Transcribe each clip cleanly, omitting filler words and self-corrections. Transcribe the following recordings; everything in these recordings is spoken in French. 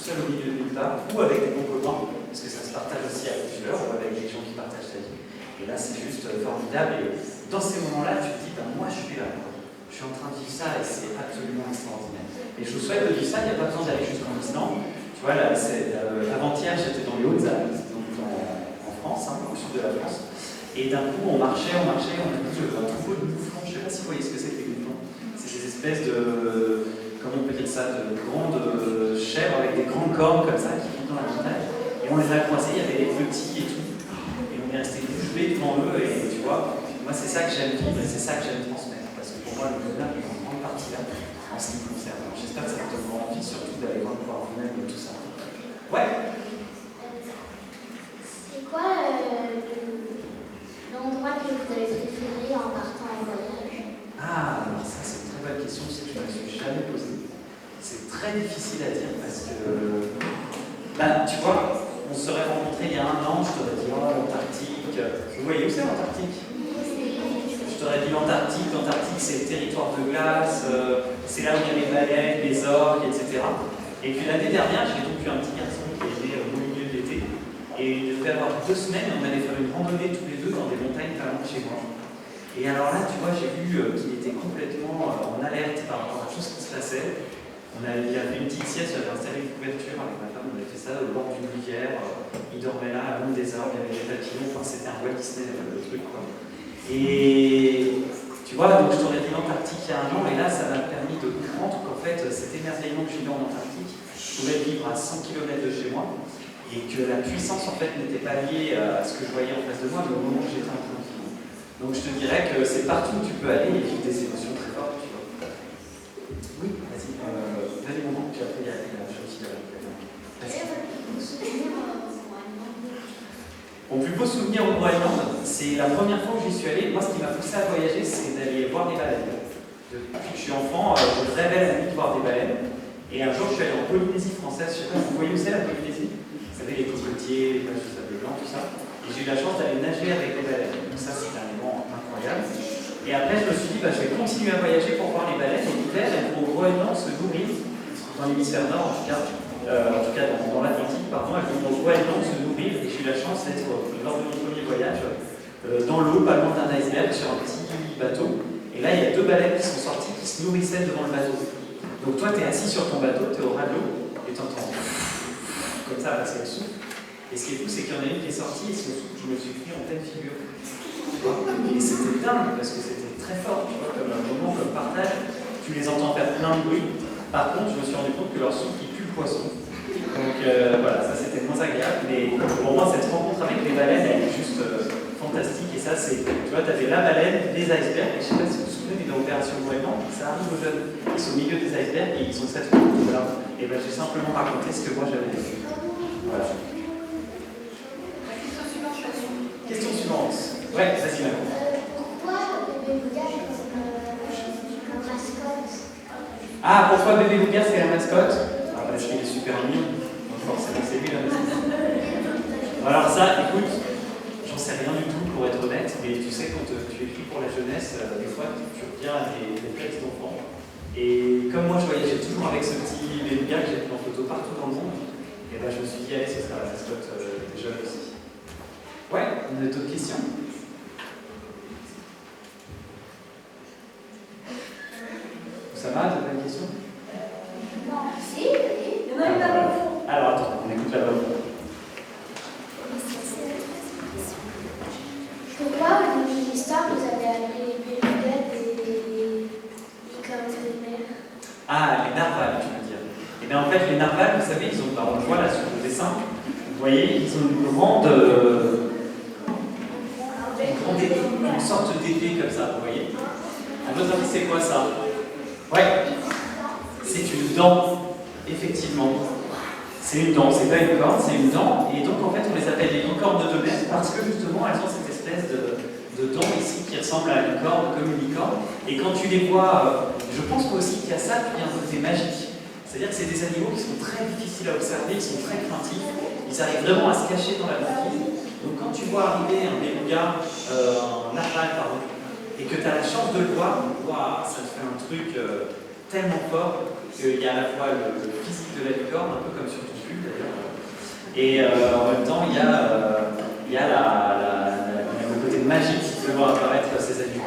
seul au milieu de nulle part, ou avec des bons copains, parce que ça se partage aussi à plusieurs, ou avec des gens qui partagent ta vie. Et là, c'est juste formidable. Et dans ces moments-là, tu te dis, ben, moi, je suis là. Je suis en train de vivre ça et c'est absolument extraordinaire. Et je vous souhaite de vivre ça, il n'y a pas besoin d'aller jusqu'en Islande. Tu vois, là, avant-hier, j'étais dans les Hautes-Alpes, donc en France, hein, au sud de la France. Et d'un coup, on marchait, on a vu un troupeau de mouflons. Je ne sais pas si vous voyez ce que c'est que les mouflons. C'est des espèces de, comment on peut dire ça, de grandes chèvres avec des grandes cornes comme ça qui vivent dans la montagne. Et on les a croisés, il y avait des petits et tout. Et on est resté bouche bée devant eux. Et tu vois, moi, c'est ça que j'aime vivre et c'est ça que j'aime transmettre. Parce que pour moi, le bonheur est en grande partie là, en ce qui me concerne. Alors, j'espère que ça te donnera envie, surtout d'aller voir vous-même et tout ça. Ouais. C'est quoi l'endroit que vous avez préféré en partant en voyage? Ah, alors ça c'est une très bonne question, c'est que je ne me suis jamais posée. C'est très difficile à dire parce que, ben, tu vois, on se serait rencontrés il y a 1 an, je t'aurais dit, oh, l'Antarctique. Vous voyez où c'est l'Antarctique? Je t'aurais dit l'Antarctique. L'Antarctique c'est le territoire de glace, c'est là où il y a les baleines, les orques, etc. Et puis l'année dernière, j'ai donc eu un petit garçon qui est né au milieu de l'été. Et il devait avoir 2 semaines, on allait faire une randonnée tous les deux dans des montagnes pas loin de chez moi. Et alors là, tu vois, j'ai vu qu'il était complètement en alerte par rapport à tout ce qui se passait. Il a fait une petite sieste, j'avais installé une couverture avec ma femme, on avait fait ça au bord d'une rivière. Il dormait là, à l'ombre des arbres, il y avait des papillons, enfin c'était un Walt Disney le truc quoi. Et tu vois, donc je t'aurais dit l'Antarctique il y a 1 an, et là ça m'a permis de comprendre qu'en fait cet émerveillement que j'ai eu en Antarctique, je pouvais vivre à 100 km de chez moi. Et que la puissance en fait n'était pas liée à ce que je voyais en face de moi, mais au moment où j'étais en train de vivre. Donc je te dirais que c'est partout où tu peux aller et vivre des émotions très fortes, tu vois. Oui, vas-y, vas-y mon nom, puis après il y a la chose aussi là. Mon plus beau souvenir au Groenland, c'est la première fois où j'y suis allé. Moi, ce qui m'a poussé à voyager, c'est d'aller voir des baleines. Depuis que je suis enfant, je rêvais la nuit de voir des baleines. Et un jour, je suis allé en Polynésie française. Je sais pas, vous voyez où c'est la Polynésie? Vous savez, les cocotiers, les plages de sable blanc, tout ça. Et j'ai eu la chance d'aller nager avec les baleines. Donc ça, c'était un élément incroyable. Et après, je me suis dit, je vais continuer à voyager pour voir les baleines. Et l'hiver, elles vont au Groenland se nourrir, dans l'hémisphère nord en tout cas dans l'Atlantique, pardon, elles vont au Groenland se nourrir. Et j'ai eu la chance d'être, lors de mon premier voyage, dans l'eau, pas loin d'un iceberg, sur un petit bateau. Et là, il y a 2 baleines qui sont sorties, qui se nourrissaient devant le bateau. Donc toi, tu es assis sur ton bateau, tu es au ras de l'eau, et tu entends comme ça parce qu'elle souffle. Et ce qui est fou, c'est qu'il y en a une qui est sortie et ce souffle, je me suis pris en pleine figure. Et c'était dingue parce que c'était très fort, tu vois, comme un moment, comme partage. Tu les entends faire plein de bruit. Par contre, je me suis rendu compte que leur souffle qui pue le poisson. Donc voilà, ça c'était moins agréable. Mais pour moi, cette rencontre avec les baleines, elle est juste fantastique. Et ça, c'est, tu vois, tu avais la baleine, les icebergs. Et je ne sais pas si vous vous souvenez de l'opération Groenland, ça arrive aux jeunes. Ils sont au milieu des icebergs et ils ont cette rencontre-là. Et ben, j'ai simplement raconté ce que moi j'avais vécu. Voilà. Question suivante. Ouais, vas-y, Manon. Pourquoi bébé Bouddha comme mascotte? Ah, pourquoi bébé Bouddha c'est la mascotte? Ah, parce qu'il est super mignon. Donc forcément, c'est lui la mascotte. Alors ça, écoute, j'en sais rien du tout pour être honnête, mais tu sais, quand tu écris pour la jeunesse, des fois, tu reviens à des réflexes d'enfant. Et comme moi, je voyageais toujours avec ce petit bébé Bouddha que j'ai pris en photo partout dans le monde, et ben, je me suis dit, allez, ce sera la mascotte des jeunes aussi. Ouais, on a d'autres questions? Ça va, t'as pas une question? Non, si, oui. Il y en a une là-bas. Alors attends, on écoute là-bas. Pourquoi, au début de l'histoire, vous avez appelé bébé Bouddha des licornes de mer? Ah, les narvals, tu veux dire. Et bien en fait, les narvals, vous savez, ils ont, on le voit là sur le dessin, vous voyez, ils ont une sorte d'épée comme ça, vous voyez. À votre avis, c'est quoi ça? Ouais, c'est une dent, effectivement. C'est une dent, c'est pas une corne, c'est une dent. Et donc en fait, on les appelle les licornes de mer parce que justement, elles ont cette espèce de dent ici qui ressemble à une corne, comme une licorne. Et quand tu les vois, je pense aussi qu'il y a ça, puis il y a un côté magique. C'est-à-dire que c'est des animaux qui sont très difficiles à observer, qui sont très craintifs. Ils arrivent vraiment à se cacher dans la banquise. Donc quand tu vois arriver un beluga, un narval, pardon, et que tu as la chance de le voir, wow, ça te fait un truc tellement fort qu'il y a à la fois le physique de la licorne, un peu comme sur ton minuscule d'ailleurs. Et en même temps, il y a le côté magique de voir apparaître ces animaux.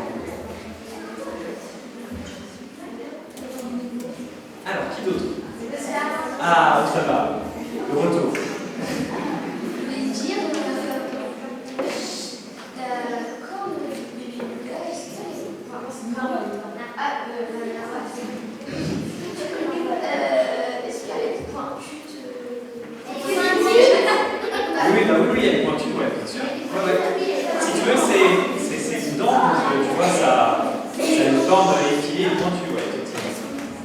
Alors, qui d'autre? Ah, ça va. Le retour. Oui, elle est pointue, ouais, bien sûr. Ouais. Si tu veux, c'est une dent, tu vois, ça a une forme effilée et pointue, ouais, effectivement.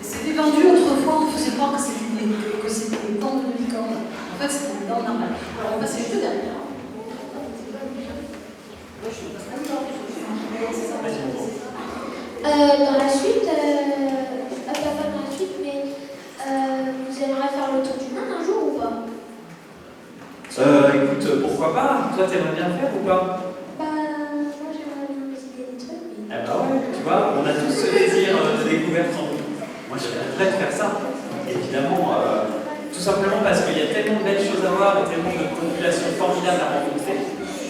C'était vendu autrefois, on faisait croire que c'était des dents de licorne. En fait, c'était des dents normales. Alors, on passait les deux derrière. Dans la suite, pas dans la suite, mais vous aimeriez faire le tour du monde un jour ou pas? Écoute, pourquoi pas? Toi, t'aimerais bien le faire ou pas? Moi j'aimerais bien visiter des trucs. Mais... Ah bah ouais, tu vois, on a tous ce désir de découverte en nous. Moi, j'aimerais de faire ça, évidemment, tout simplement parce qu'il y a tellement de belles choses à voir et tellement de populations formidables à rencontrer.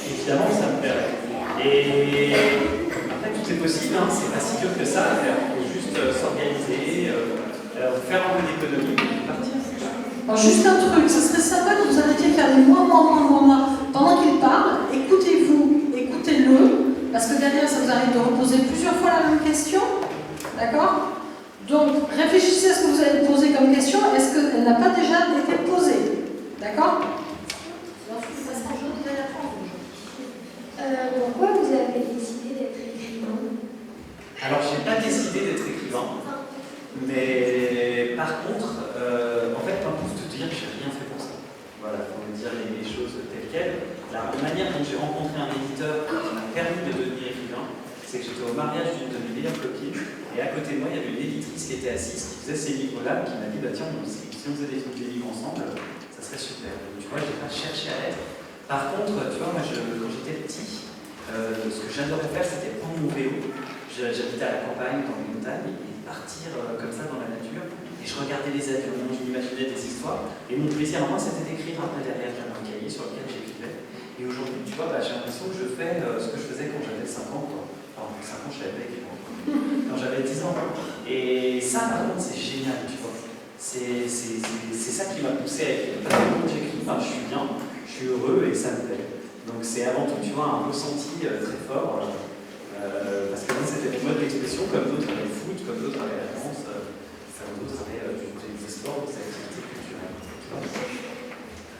Évidemment, ça me plairait. Et après, tout est possible, hein, c'est pas si dur que ça à faire. Il faut juste s'organiser, faire un peu d'économie et partir. Alors, juste un truc, ce serait sympa que vous arrêtiez de faire des mois. Pendant qu'il parle, écoutez-vous, écoutez-le, parce que derrière, ça vous arrive de reposer plusieurs fois la même question. D'accord? Donc, réfléchissez à ce que vous allez poser comme question. Est-ce qu'elle n'a pas déjà été posée? D'accord? Pourquoi vous avez décidé d'être écrivain? Alors, j'ai pas décidé d'être écrivain, mais par contre, en fait, pas pour te dire que j'ai rien fait pour ça. Voilà, il faut me dire les choses telles quelles. La manière dont j'ai rencontré un éditeur qui m'a permis de devenir écrivain, c'est que j'étais au mariage d'une de mes meilleures copines, et à côté de moi, il y avait une éditrice qui était assise, qui faisait ses livres-là, qui m'a dit, bah tiens, si on faisait des livres ensemble, ça serait super. Donc, tu vois, je n'ai pas cherché à l'être. Par contre, tu vois, moi, quand j'étais petit, ce que j'adorais faire, c'était prendre mon vélo. J'habitais à la campagne, dans les montagnes, et partir comme ça dans la nature. Et je regardais les avions, je m'imaginais des histoires. Et mon plaisir à moi, c'était d'écrire après derrière. J'avais un cahier sur lequel j'écrivais. Et aujourd'hui, tu vois, j'ai l'impression que je fais ce que je faisais quand j'avais 5 ans. Enfin, 5 ans, je savais pas écrire. Quand j'avais 10 ans. Et ça, par contre, c'est génial, tu vois. C'est ça qui m'a poussé à écrire. Parce que quand j'écris, je suis bien, je suis heureux et ça me plaît. Donc c'est avant tout, tu vois, un ressenti très fort. Parce que moi, c'était des modes d'expression, comme d'autres avaient le foot, comme d'autres avaient la danse, comme d'autres avaient des sports, des activités culturelles.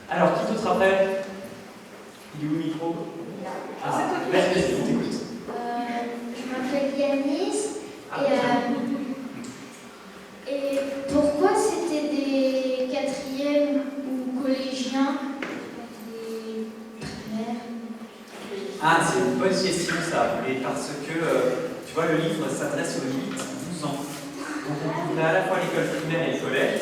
Alors, qui d'autre après? Il est où le micro? Ah, vas-y, on t'écoute. Je m'appelle Yanis. Et pourquoi c'était des quatrièmes ou collégiens? Ah, c'est une bonne question ça, et parce que, tu vois, le livre s'adresse aux 8-12 ans. Donc on couvrait à la fois l'école primaire et le collège,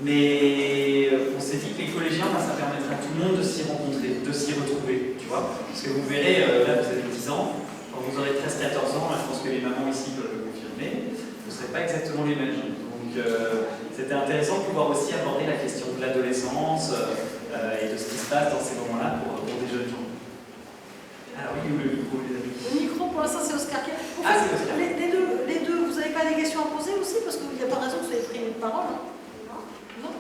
mais on s'est dit que les collégiens, ça permettrait à tout le monde de s'y rencontrer, de s'y retrouver, tu vois. Parce que vous verrez, là vous avez 10 ans, quand vous aurez 13-14 ans, je pense que les mamans ici peuvent le confirmer, vous ne serez pas exactement les mêmes. Donc c'était intéressant de pouvoir aussi aborder la question de l'adolescence et de ce qui se passe dans ces moments-là pour des jeunes gens. Alors oui, le micro, les amis. Le micro, pour l'instant, c'est Oscar. Ah, c'est Oscar. Les deux, vous n'avez pas des questions à poser aussi? Parce qu'il n'y a pas raison que vous ayez pris une parole. Non.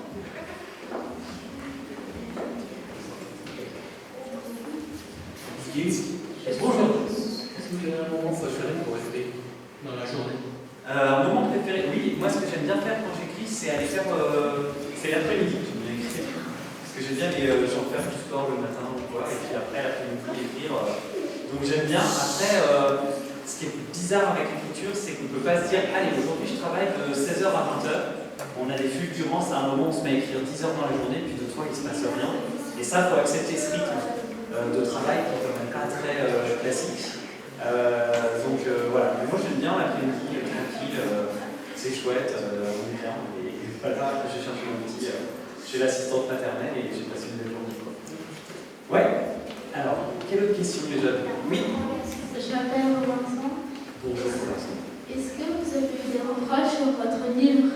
Bonjour. Est-ce que vous avez un moment préféré pour écrire dans la journée? Un moment préféré, oui. Moi, ce que j'aime bien faire quand j'écris, c'est aller faire. C'est l'après-midi que j'aime bien écrire. Parce que j'aime bien j'en faire du sport le matin ou quoi, et puis après l'après-midi écrire. Donc j'aime bien. Après, ce qui est bizarre avec l'écriture, c'est qu'on ne peut pas se dire allez, aujourd'hui je travaille de 16h à 20h. On a des fulgurances, à un moment on se met à écrire 10 heures dans la journée, puis 2 fois il ne se passe rien. Et ça, il faut accepter ce rythme de travail qui est quand même pas très classique. Donc voilà. Mais moi j'aime bien l'après-midi, tranquille, c'est chouette, on est bien. Et voilà, j'ai cherché mon petit chez l'assistante maternelle et j'ai passé une belle journée. Ouais. Alors, quelle autre question déjà? Oui. Je m'appelle Vincent. Bonjour Vincent. Est-ce que vous avez eu des reproches sur votre livre?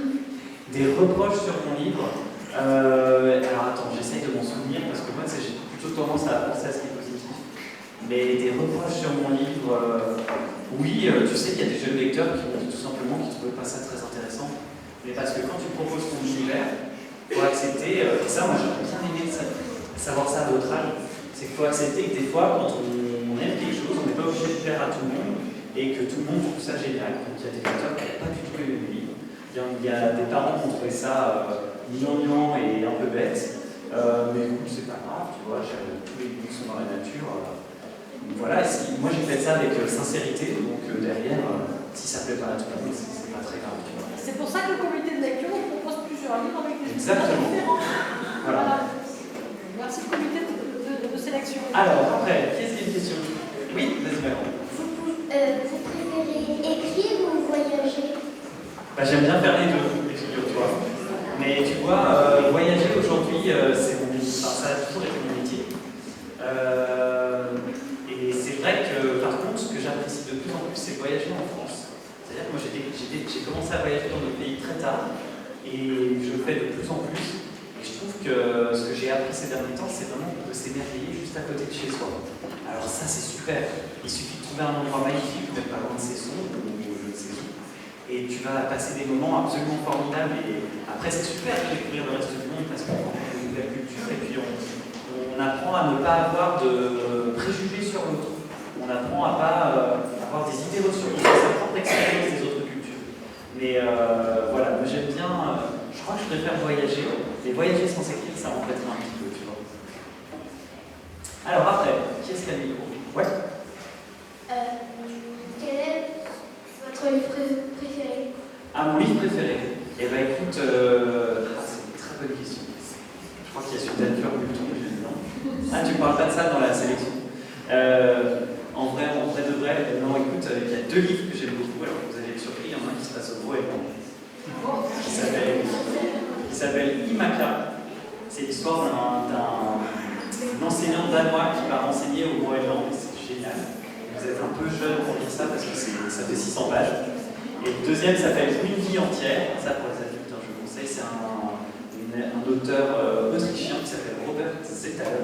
Des reproches sur mon livre? Alors attends, j'essaye de m'en souvenir parce que moi j'ai plutôt tendance à penser à ce qui est positif. Mais des reproches sur mon livre, oui, tu sais qu'il y a des jeunes lecteurs qui m'ont dit tout simplement qu'ils ne trouvaient pas ça très intéressant. Mais parce que quand tu proposes ton univers, il faut accepter, et ça moi j'aurais bien aimé savoir ça à votre âge, c'est qu'il faut accepter que des fois quand on aime quelque chose, on n'est pas obligé de plaire à tout le monde et que tout le monde trouve ça génial. Donc il y a des lecteurs qui n'ont pas du tout aimé le livre. Il y a des parents qui ont trouvé ça gnangnan et un peu bête, mais écoute, c'est pas grave, tu vois, tous les goûts sont dans la nature. Voilà, moi j'ai fait ça avec sincérité, donc derrière, si ça plaît pas à tout le monde, c'est pas très grave. Tu vois. C'est pour ça que le comité de lecture propose plusieurs livres avec des Exactement. différents. Voilà. Merci le comité de sélection. Alors, après, qu'est-ce qu'il y a une question? Oui, vas-y, Manon. Vous préférez écrire ou voyager? Bah, j'aime bien faire les deux, figure-toi. Mais tu vois, voyager aujourd'hui, c'est mon métier. Enfin, ça a toujours été mon métier. Et c'est vrai que, par contre, ce que j'apprécie de plus en plus, c'est voyager en France. C'est-à-dire que moi, j'ai commencé à voyager dans notre pays très tard, et je le fais de plus en plus. Et je trouve que ce que j'ai appris ces derniers temps, c'est vraiment de s'émerveiller juste à côté de chez soi. Alors ça, c'est super. Il suffit de trouver un endroit magnifique, peut-être pas loin de Cesson, ou je ne sais où. Et tu vas passer des moments absolument formidables. Et après, c'est super de découvrir le reste du monde parce qu'on rencontre une nouvelle culture et puis on apprend à ne pas avoir de préjugés sur l'autre. On apprend à ne pas avoir des idées reçues sur sa propre expérience des autres cultures. Mais voilà, moi j'aime bien, je crois que je préfère voyager. Et voyager sans écrire, ça m'embêterait un petit peu, tu vois. Alors après, qui est-ce qui a le micro? Ouais. Quel est votre livre préféré? Ah, mon livre préféré? Eh bien écoute, c'est une très bonne question. Je crois qu'il y a celui d'Alfred Bulton, mais je dis non. Ah, tu ne parles pas de ça dans la sélection. En vrai de vrai, non, écoute, il y a deux livres que j'aime beaucoup, alors vous allez être surpris, il y en a un qui se passe au Groenland, qui s'appelle Imaka. C'est l'histoire d'un enseignant danois qui va enseigner au Groenland, et c'est génial. Vous êtes un peu jeune pour lire ça parce que ça fait 600 pages. Et le deuxième s'appelle Une vie entière, ça pour les adultes, je vous conseille, c'est un auteur autrichien qui s'appelle Robert Zettler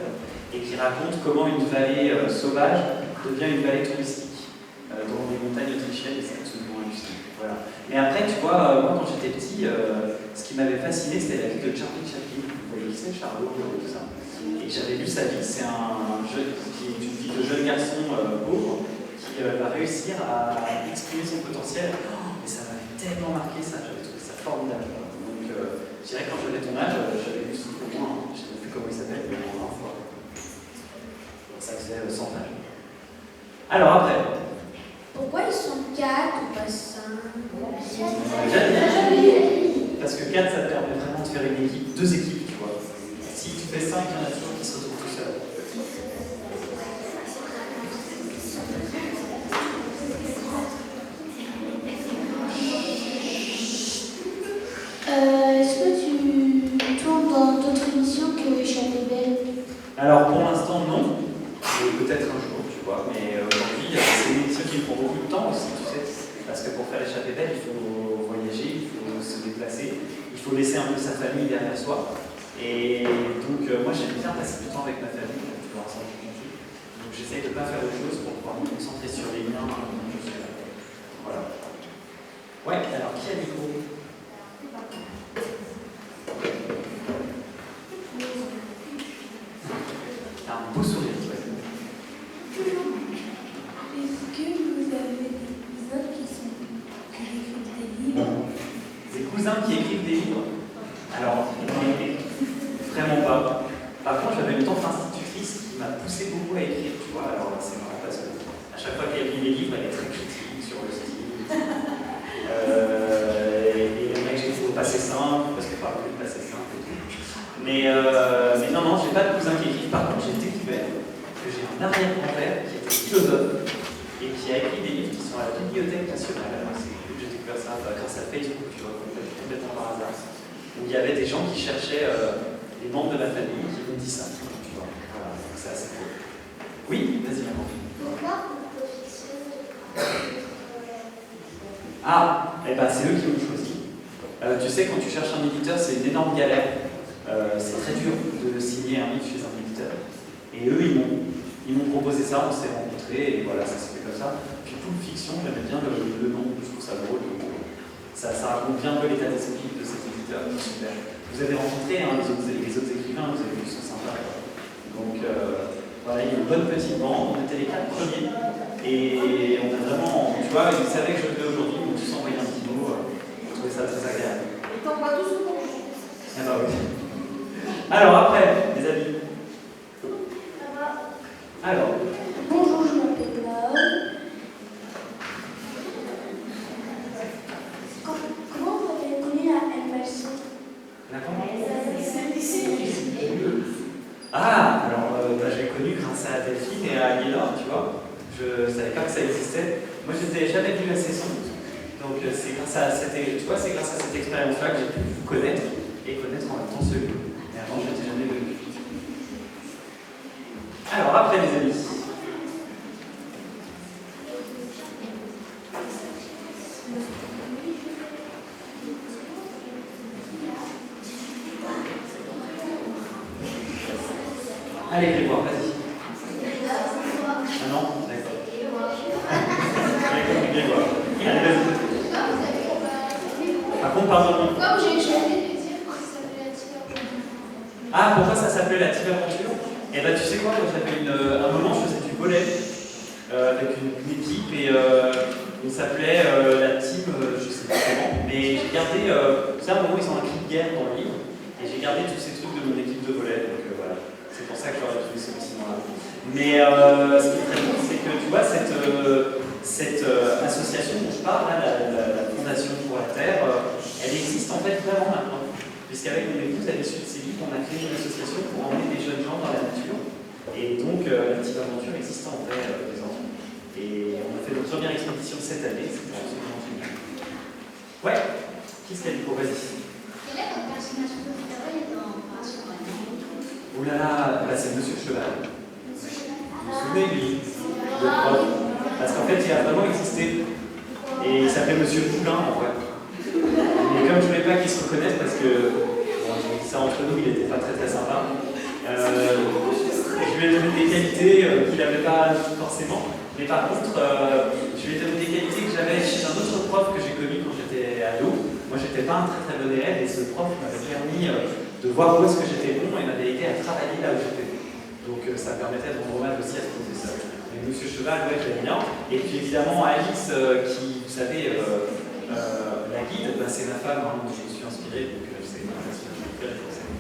et qui raconte comment une vallée sauvage devient une vallée touristique dans les montagnes autrichiennes, et c'est absolument hallucinant. Voilà. Mais après, tu vois, moi quand j'étais petit, ce qui m'avait fasciné, c'était la vie de Charlie Chaplin. Vous voyez qui c'est, Charlot, et tout ça. Et j'avais lu sa vie, c'est une vie de jeune garçon pauvre qui va réussir à exprimer son potentiel. Oh, mais ça m'avait tellement marqué ça, j'avais trouvé ça formidable. Donc je dirais que quand j'avais ton âge, j'avais lu ce roman, je ne sais plus comment il s'appelle, mais en 1 fois. Ça faisait 100 pages. Alors après. Pourquoi ils sont 4 ou pas 5? Parce que 4, ça te permet vraiment de faire une équipe, 2 équipes, tu vois. Si tu fais 5, il y en a toujours qui se retrouvent tout seuls. Est-ce que tu tournes dans d'autres émissions que Échappée Belle? Alors pour l'instant, non. Peut-être un jour, tu vois. Mais aujourd'hui, c'est une émission qui me prend beaucoup de temps aussi, tu sais. Parce que pour faire Échappée Belle, il faut voyager, il faut se déplacer, il faut laisser un peu sa famille derrière soi. Et donc, moi, j'aime bien passer du temps avec ma famille, tu vois, ensemble. Donc, j'essaye de ne pas faire autre chose pour pouvoir me concentrer sur les liens. Voilà. Ouais, alors qui a le micro? T'as un beau sourire, tu vois. Est-ce que vous avez des cousins qui écrivent des livres? Des cousins qui écrivent des livres? Alors, vraiment pas. Par contre, j'avais une tante institutrice qui m'a poussé beaucoup à écrire, tu vois. Alors, c'est marrant parce que à chaque fois qu'elle lit les livres, elle est très critique sur le style. Et le mec, j'ai trouvé passé simple, parce qu'elle parle plus de passé simple et tout. Mais non, j'ai pas de cousin qui écrit. Par contre, j'ai découvert que j'ai un arrière-grand-père qui était philosophe et qui a écrit des livres qui sont à la Bibliothèque nationale. Alors, c'est cool, j'ai découvert ça grâce à Facebook, tu vois, complètement par hasard. Où il y avait des gens qui cherchaient les membres de la famille qui m'ont dit ça. Tu vois. Voilà, donc c'est assez cool. Oui, vas-y, maman. Pourquoi vous professez? Ah, eh ben c'est eux qui m'ont choisi. Tu sais, quand tu cherches un éditeur, c'est une énorme galère. c'est très dur de signer un livre chez un éditeur. Et eux, ils m'ont proposé ça, on s'est rencontrés, et voilà, ça s'est fait comme ça. Puis Pulp Fiction, j'aimais bien le nom, je trouve ça drôle. Ça raconte bien un peu l'état d'esprit de cet éditeur, c'est super. Vous avez rencontré hein, les autres écrivains, vous avez vu, ils sont sympas. Donc voilà, il y a une bonne petite bande, on était les 4 premiers, et on a vraiment, tu vois, ils savaient que je venais aujourd'hui, ils m'ont tous envoyé un petit mot, je trouvais ça très agréable. Et t'envoies tous au bon. Ah bah oui. Alors après, les amis. Alors. Bonjour, je m'appelle Laure. Comment vous avez connu la NYC? La comment? Ah, alors je l'ai connu grâce à Delphine et à Aliénor, tu vois. Je savais pas que ça existait. Moi, je n'avais jamais vu la saison. Donc c'est grâce à cette expérience-là que j'ai pu vous connaître et connaître en même temps ce lieu. Mais avant, je n'étais jamais venu. Alors après, les amis. Allez, Grégoire, vas-y. Ah non? D'accord. Grégoire. Allez, vas-y. Par contre, pardon. Pourquoi j'ai choisi de dire que ça s'appelait la Tiverventure? Ah, pourquoi ça s'appelait la Tiverventure? Eh ben, tu sais quoi, j'avais un moment, je faisais du volley avec une équipe et on s'appelait la team, je sais pas comment, mais j'ai gardé, c'est un moment, ils ont un cri de guerre dans le livre, et j'ai gardé tous ces trucs de mon équipe de volley, donc voilà, c'est pour ça que j'aurais trouvé ce petit nom-là. Mais ce qui est très bon, c'est que tu vois, cette association dont je parle, là, la Fondation pour la Terre, elle existe en fait vraiment maintenant. Puisqu'avec mon épouse, à l'issue de ces livres, on a créé une association pour emmener des jeunes gens dans la nature. Et donc, la petite aventure existe en vrai présent. Et on a fait notre première expédition cette année, c'était absolument génial. Ouais, qui c'est Nico? Vas-y. Quel est votre personnage préféré dans Operation Ragnar? Oh là là, bah, c'est Monsieur Cheval. Vous vous souvenez, lui, le prof? Parce qu'en fait, il a vraiment existé. Et il s'appelait Monsieur Poulain, en vrai. Mais comme je voulais pas qu'il se reconnaisse, parce que, bon, je dis ça entre nous, il n'était pas très très sympa, je lui ai donné des qualités qu'il n'avait pas forcément. Mais par contre, je lui ai donné des qualités que j'avais chez un autre prof que j'ai connu quand j'étais ado. Moi, j'étais pas un très très bon élève, et ce prof m'avait permis de voir où est-ce que j'étais bon et m'avait aidé à travailler là où j'étais bon. Donc ça permettait de rendre hommage aussi à ce professeur. Et Monsieur Cheval, ouais, je l'aime bien. Et puis évidemment, Alice, qui, vous savez, la guide, bah, c'est ma femme, hein, dont je me suis inspiré, donc c'est ma préférée forcément.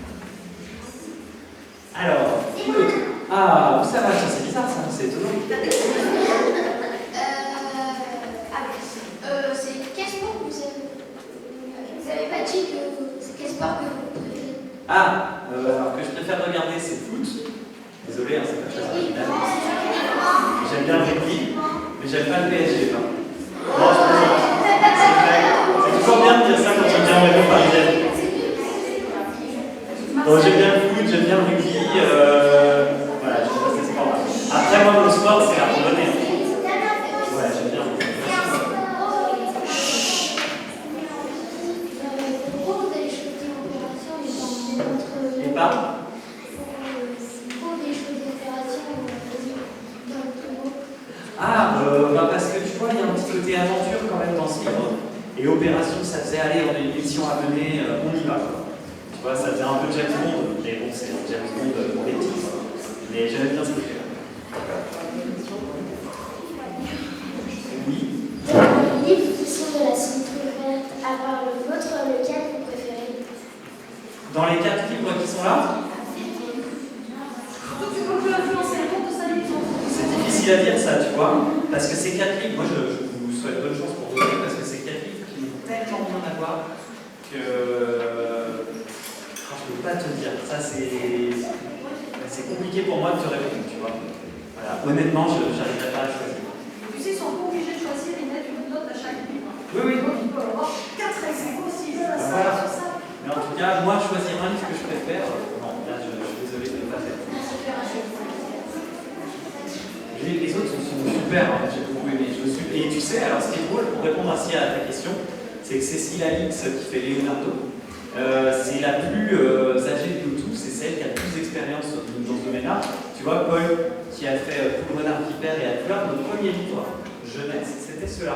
Alors, qui d'autre? Ah, où ça va? C'est bizarre ça, c'est étonnant. C'est quel sport que vous aimez? Vous n'avez pas dit que c'est quel sport que vous préférez? Ah, alors que je préfère regarder, c'est le foot. Désolé, hein, c'est pas très original. J'aime bien le rugby, mais j'aime pas le PSG. Hein. Non, je plaisante. C'est vrai. C'est toujours bien de dire ça quand on vient en région parisienne. Donc j'aime bien le foot, j'aime bien le rugby. Voilà, je sais pas si c'est sport. Après, moi, mon sport, c'est la randonnée. Ouais, j'aime bien. Pourquoi vous avez choisi l'opération et pas un autre? Et pas? Ah, bah parce que tu vois, il y a un petit côté aventure quand même dans ce livre. Et opération, ça faisait aller, on a une mission à mener, on y va. Quoi. Tu vois, ça faisait un peu James Bond, mais bon, c'est un James Bond pour les petits. Mais j'aime bien ce que j'ai. Oui. Les livres qui sont de la série préférée, à part le vôtre, lequel vous préférez? Dans les 4 livres qui sont là, Tu peux plus influencer le compte de sa livre. c'est difficile à dire ça, tu vois. Parce que ces 4 livres, moi je vous souhaite bonne chance pour vous lire, parce que ces 4 livres qui n'ont tellement rien à voir que. Je ne peux pas te dire. Ça, c'est compliqué pour moi de te répondre, tu vois. Voilà. Honnêtement, je n'arriverai pas à choisir. Tu sais, ils sont pas obligés de choisir et mettre une note à chaque livre. Oui, oui. Donc, ils peuvent avoir 4 ex aussi. Voilà. Mais en tout cas, moi, choisir un livre que je préfère, non, là, je suis désolé de ne pas faire. Les autres sont super, hein, j'ai beaucoup aimé. Et tu sais, alors ce qui est drôle, pour répondre ainsi à ta question, c'est que Cécile Alix, qui fait Leonardo, C'est la plus âgée de nous tous, c'est celle qui a le plus d'expérience dans ce domaine-là. Tu vois, Paul, qui a fait Pour le renard qui perd et à couleur, notre premier livre, jeunesse, c'était cela.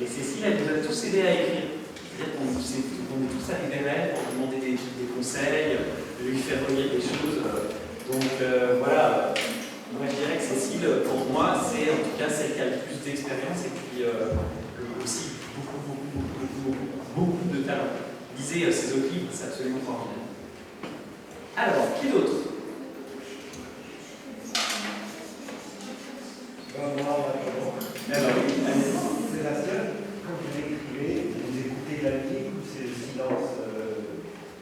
Et Cécile, elle nous a tous aidés à écrire. C'est-à-dire qu'on est tous arrivés à elle pour lui demander des conseils, lui faire relire des choses. Donc voilà, moi je dirais que Cécile, pour moi, c'est en tout cas celle qui a le plus d'expérience et puis aussi beaucoup de talent. Lisez ses autres livres, c'est absolument formidable. Alors, qui d'autre? Sébastien, quand vous écrivez, vous écoutez la musique ou c'est le silence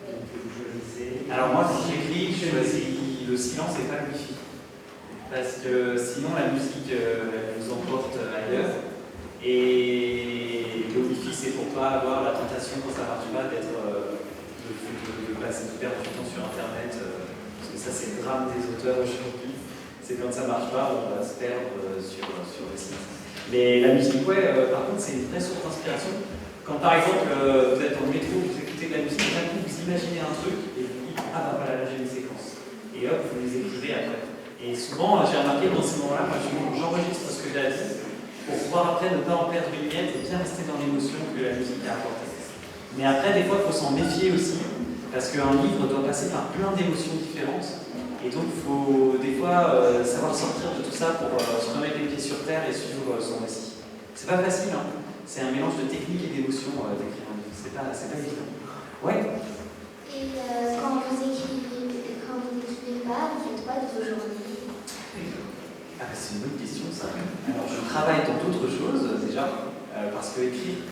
que vous choisissez? Alors moi, si j'écris, je choisis le silence et pas le wifi. Parce que sinon, la musique, elle nous emporte ailleurs. Et le wifi, c'est pour pas avoir la tentation, quand ça marche pas, de passer de perdre du temps sur Internet. Parce que ça, c'est le drame des auteurs aujourd'hui. C'est quand ça marche pas, on va se perdre sur le site. Mais la musique, ouais, par contre, c'est une vraie source d'inspiration. Quand par exemple, vous êtes dans le métro, vous écoutez de la musique, d'un coup, vous imaginez un truc et vous dites, ah bah voilà, là j'ai une séquence. Et hop, vous les écrivez après. Et souvent, j'ai remarqué dans ces moments-là, moi j'enregistre ce que j'ai à dire pour pouvoir après ne pas en perdre une miette et bien rester dans l'émotion que la musique a apportée. Mais après, des fois, il faut s'en méfier aussi, parce qu'un livre doit passer par plein d'émotions différentes. Et donc, il faut des fois savoir sortir de tout ça pour se remettre les pieds sur terre et suivre son récit. C'est pas facile, hein. C'est un mélange de technique et d'émotion d'écrire un livre. C'est pas évident. Ouais. Et quand vous écrivez pas, vous faites quoi de vos journées? Ah, c'est une autre question, ça. Alors, je travaille dans d'autres choses, déjà, parce que écrire.